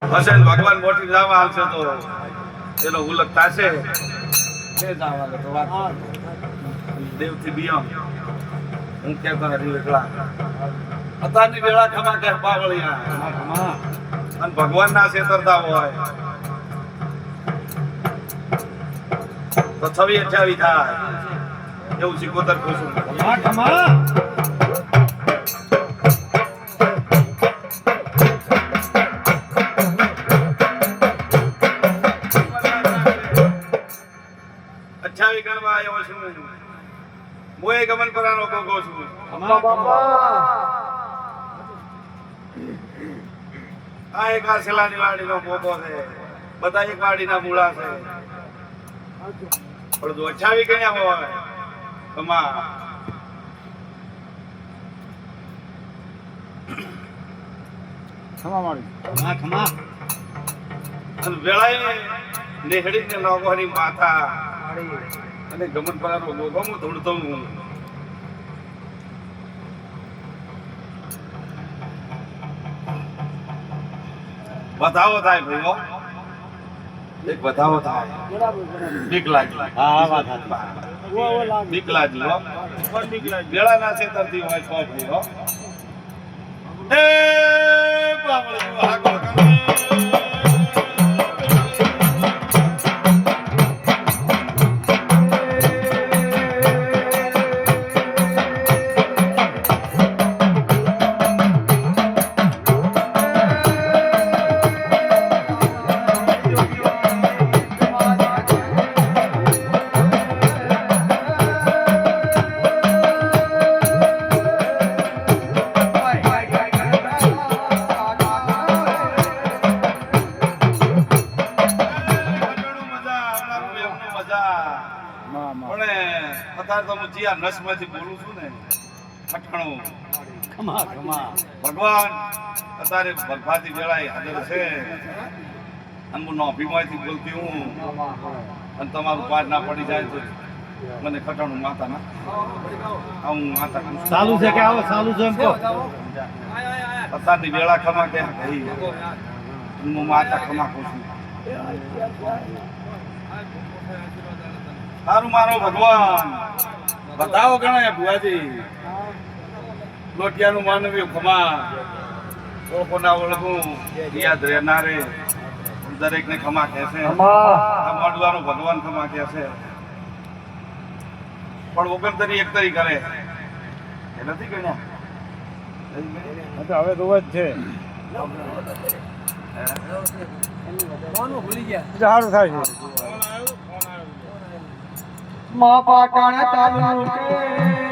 હસેન ભગવાન મોટી જવા આવશે તો એનો ઉલ્લેખ થશે કે જવા તો વાત દેવથી બિયમ હું કહેતો હરી એકલા અત્યારની વેળા ખમા કે બાવળિયા અને ભગવાનના છેતરતા હોય તો 26-28 થાય એવું સિકોતર ખુશું ગણવા આવ્યો છું મોએ ગમન પરાનો કોકો છું આ એક આ સેલાની વાડીનો કોકો છે બધા એક વાડીના મૂળા છે પણ જો 28 ગણ્યા હોય કમા ખમા મારી ખમા અને વેળાએ નેહડીને લોકોની માથા અને ગમન પરાનો કોકો હું ધૂળતો હું વધાવો થાય ભાઈઓ એક વધાવો થાય બીક લાગી હા વાત સાચી બીક લાગી હો વેળાના છેતરતી હોય તો ભાઈઓ એ બાબળે હાકો કને તો હું જીયા નસમાંથી બોલું છું ને અઠાણું ખમા ખમા ભગવાન અત્યારે ભરભાતી વેળાએ હાજર છે અને હું નોભીમાંથી બોલતી હું અને તમારું પાર ના પડી જાય તો મને ખટાણું માતા ના હું માતા ચાલુ છે કે આવો ચાલુ છે એમ કહો અત્યારની વેળા ખમા કે ભાઈ હું માતા ખમા કહું છું સારું મારો ભગવાન બતાવો ગણાય ભુવાજી લોટિયાનું માનવી ખમા ઓળખોના ઓળખું યાદ રહેનારે દરેકને ખમા કહેશે આ મળવાનું ભગવાન ખમા કહેશે પણ ઓગણતરી એકતરી કરે એ નથી ગણ્યા હવે રોજ છે ભૂલી ગયા સારું થાય છે મા પાટણ તાલુકે